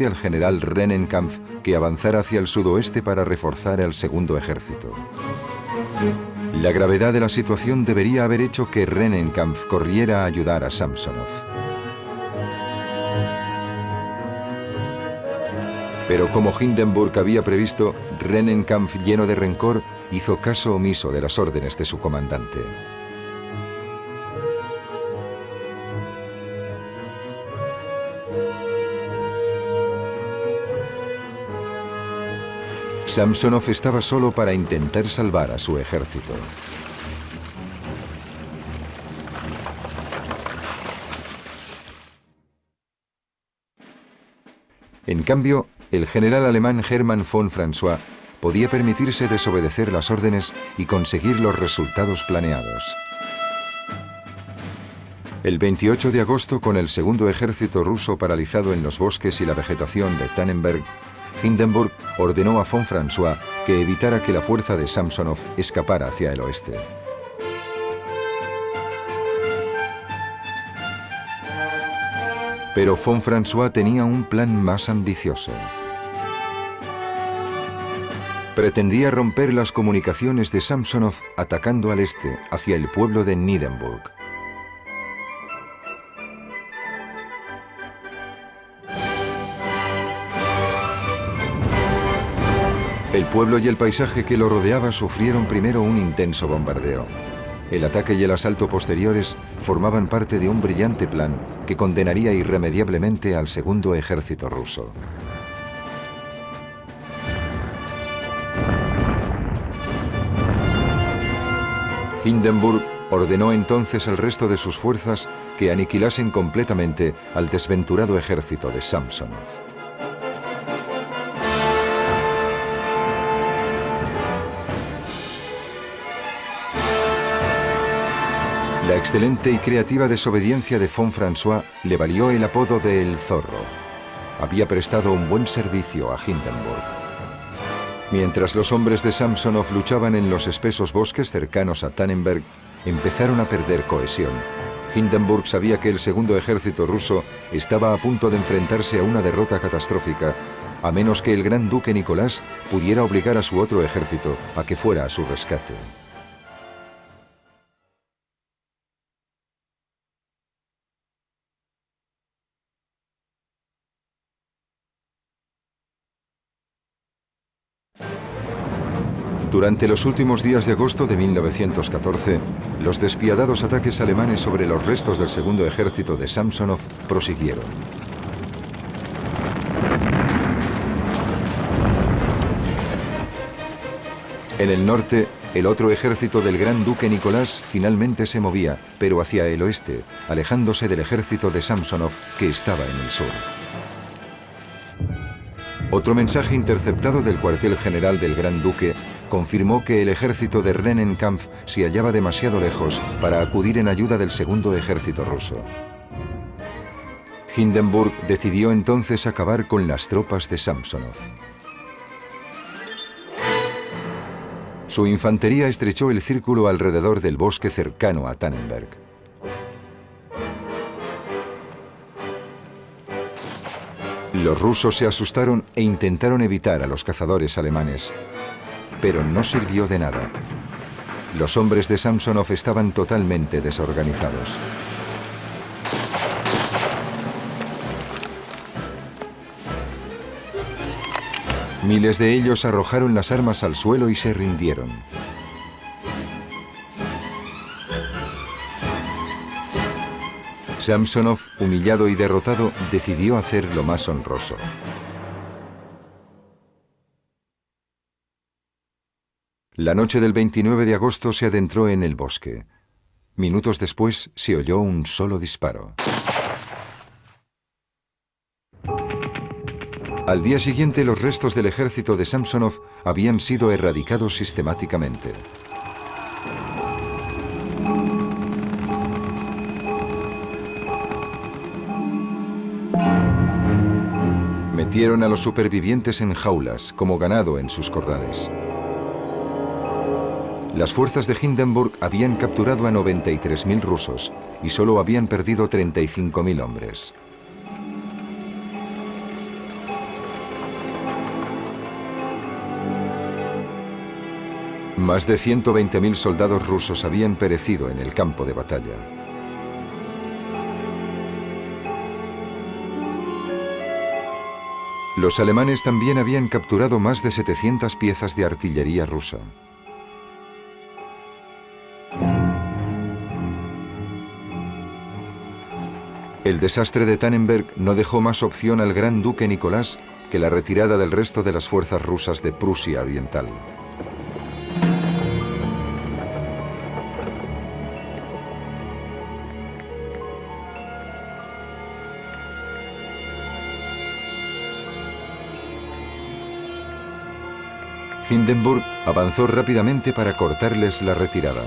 al general Rennenkampf que avanzara hacia el sudoeste para reforzar el segundo ejército. La gravedad de la situación debería haber hecho que Rennenkampf corriera a ayudar a Samsonov. Pero como Hindenburg había previsto, Rennenkampf, lleno de rencor, hizo caso omiso de las órdenes de su comandante. Samsonov estaba solo para intentar salvar a su ejército. En cambio, el general alemán Hermann von François podía permitirse desobedecer las órdenes y conseguir los resultados planeados. El 28 de agosto, con el segundo ejército ruso paralizado en los bosques y la vegetación de Tannenberg, Hindenburg ordenó a von François que evitara que la fuerza de Samsonov escapara hacia el oeste. Pero von François tenía un plan más ambicioso. Pretendía romper las comunicaciones de Samsonov atacando al este, hacia el pueblo de Niedenburg. El pueblo y el paisaje que lo rodeaba sufrieron primero un intenso bombardeo. El ataque y el asalto posteriores formaban parte de un brillante plan que condenaría irremediablemente al segundo ejército ruso. Hindenburg ordenó entonces al resto de sus fuerzas que aniquilasen completamente al desventurado ejército de Samsonov. La excelente y creativa desobediencia de von François le valió el apodo de El Zorro. Había prestado un buen servicio a Hindenburg. Mientras los hombres de Samsonov luchaban en los espesos bosques cercanos a Tannenberg, empezaron a perder cohesión. Hindenburg sabía que el segundo ejército ruso estaba a punto de enfrentarse a una derrota catastrófica, a menos que el gran duque Nicolás pudiera obligar a su otro ejército a que fuera a su rescate. Durante los últimos días de agosto de 1914, los despiadados ataques alemanes sobre los restos del segundo ejército de Samsonov prosiguieron. En el norte, el otro ejército del gran duque Nicolás finalmente se movía, pero hacia el oeste, alejándose del ejército de Samsonov que estaba en el sur. Otro mensaje interceptado del cuartel general del gran duque confirmó que el ejército de Rennenkampf se hallaba demasiado lejos para acudir en ayuda del segundo ejército ruso. Hindenburg decidió entonces acabar con las tropas de Samsonov. Su infantería estrechó el círculo alrededor del bosque cercano a Tannenberg. Los rusos se asustaron e intentaron evitar a los cazadores alemanes, pero no sirvió de nada. Los hombres de Samsonov estaban totalmente desorganizados. Miles de ellos arrojaron las armas al suelo y se rindieron. Samsonov, humillado y derrotado, decidió hacer lo más honroso. La noche del 29 de agosto se adentró en el bosque. Minutos después se oyó un solo disparo. Al día siguiente, los restos del ejército de Samsonov habían sido erradicados sistemáticamente. Metieron a los supervivientes en jaulas, como ganado en sus corrales. Las fuerzas de Hindenburg habían capturado a 93.000 rusos y solo habían perdido 35.000 hombres. Más de 120.000 soldados rusos habían perecido en el campo de batalla. Los alemanes también habían capturado más de 700 piezas de artillería rusa. El desastre de Tannenberg no dejó más opción al gran duque Nicolás que la retirada del resto de las fuerzas rusas de Prusia Oriental. Hindenburg avanzó rápidamente para cortarles la retirada.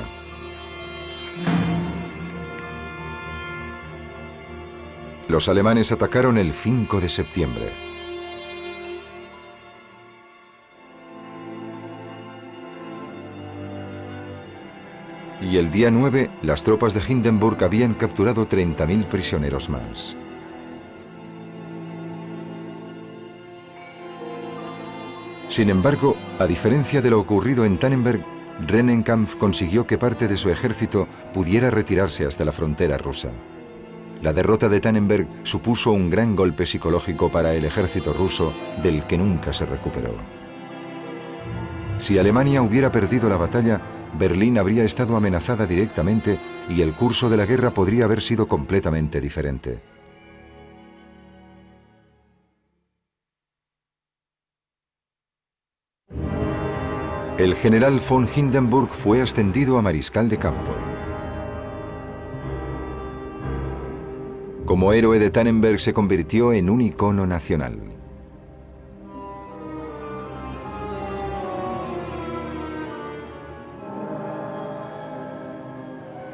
Los alemanes atacaron el 5 de septiembre. Y el día 9, las tropas de Hindenburg habían capturado 30.000 prisioneros más. Sin embargo, a diferencia de lo ocurrido en Tannenberg, Rennenkampf consiguió que parte de su ejército pudiera retirarse hasta la frontera rusa. La derrota de Tannenberg supuso un gran golpe psicológico para el ejército ruso, del que nunca se recuperó. Si Alemania hubiera perdido la batalla, Berlín habría estado amenazada directamente y el curso de la guerra podría haber sido completamente diferente. El general von Hindenburg fue ascendido a mariscal de campo. Como héroe de Tannenberg se convirtió en un icono nacional.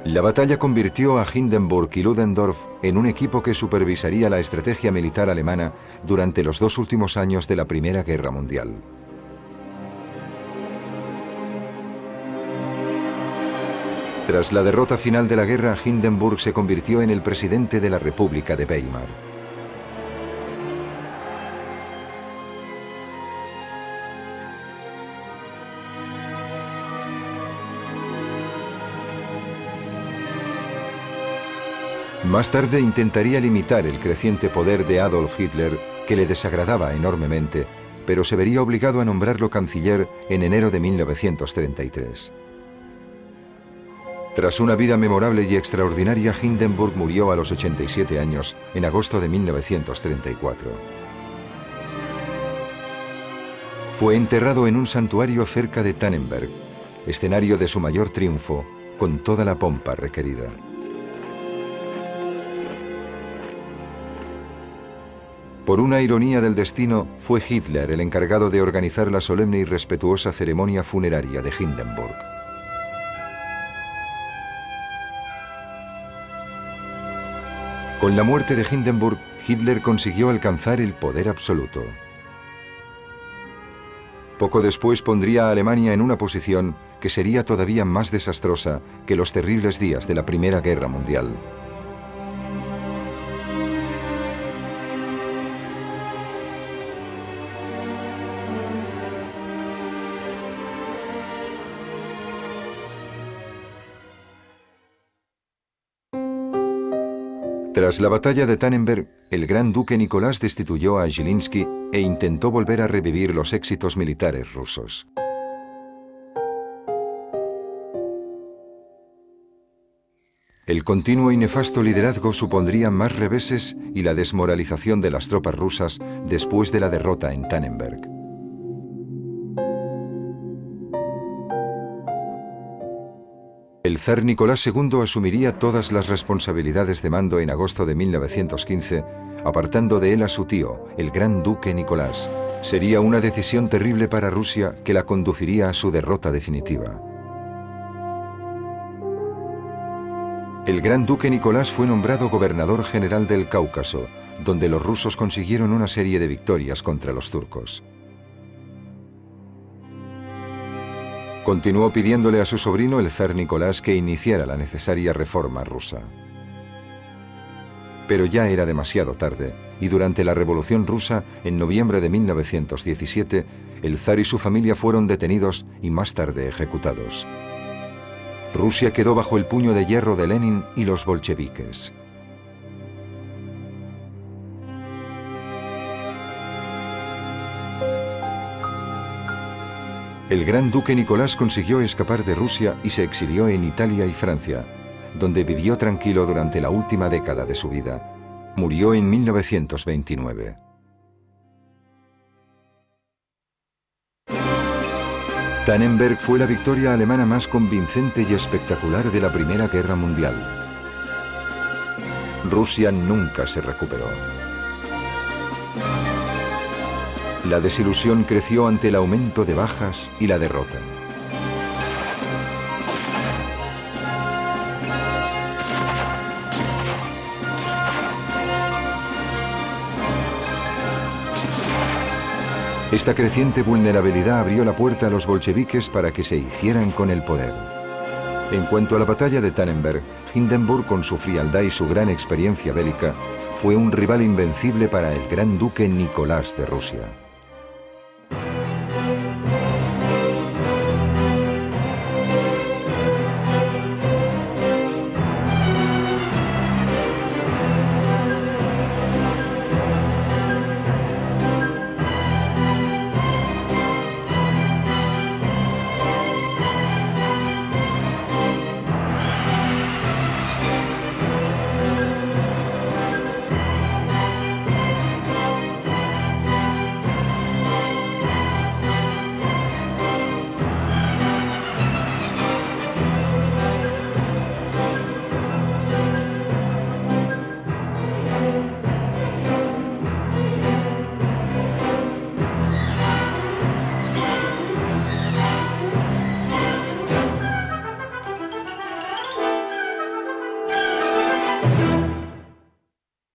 La batalla convirtió a Hindenburg y Ludendorff en un equipo que supervisaría la estrategia militar alemana durante los 2 últimos años de la Primera Guerra Mundial. Tras la derrota final de la guerra, Hindenburg se convirtió en el presidente de la República de Weimar. Más tarde intentaría limitar el creciente poder de Adolf Hitler, que le desagradaba enormemente, pero se vería obligado a nombrarlo canciller en enero de 1933. Tras una vida memorable y extraordinaria, Hindenburg murió a los 87 años, en agosto de 1934. Fue enterrado en un santuario cerca de Tannenberg, escenario de su mayor triunfo, con toda la pompa requerida. Por una ironía del destino, fue Hitler el encargado de organizar la solemne y respetuosa ceremonia funeraria de Hindenburg. Con la muerte de Hindenburg, Hitler consiguió alcanzar el poder absoluto. Poco después pondría a Alemania en una posición que sería todavía más desastrosa que los terribles días de la Primera Guerra Mundial. Tras la batalla de Tannenberg, el gran duque Nicolás destituyó a Zhilinsky e intentó volver a revivir los éxitos militares rusos. El continuo y nefasto liderazgo supondría más reveses y la desmoralización de las tropas rusas después de la derrota en Tannenberg. El zar Nicolás II asumiría todas las responsabilidades de mando en agosto de 1915, apartando de él a su tío, el gran duque Nicolás. Sería una decisión terrible para Rusia que la conduciría a su derrota definitiva. El gran duque Nicolás fue nombrado gobernador general del Cáucaso, donde los rusos consiguieron una serie de victorias contra los turcos. Continuó pidiéndole a su sobrino, el zar Nicolás, que iniciara la necesaria reforma rusa. Pero ya era demasiado tarde, y durante la Revolución Rusa, en noviembre de 1917, El zar y su familia fueron detenidos y más tarde ejecutados. Rusia quedó bajo el puño de hierro de Lenin y los bolcheviques. El gran duque Nicolás consiguió escapar de Rusia y se exilió en Italia y Francia, donde vivió tranquilo durante la última década de su vida. Murió en 1929. Tannenberg fue la victoria alemana más convincente y espectacular de la Primera Guerra Mundial. Rusia nunca se recuperó. La desilusión creció ante el aumento de bajas y la derrota. Esta creciente vulnerabilidad abrió la puerta a los bolcheviques para que se hicieran con el poder. En cuanto a la batalla de Tannenberg, Hindenburg, con su frialdad y su gran experiencia bélica, fue un rival invencible para el gran duque Nicolás de Rusia.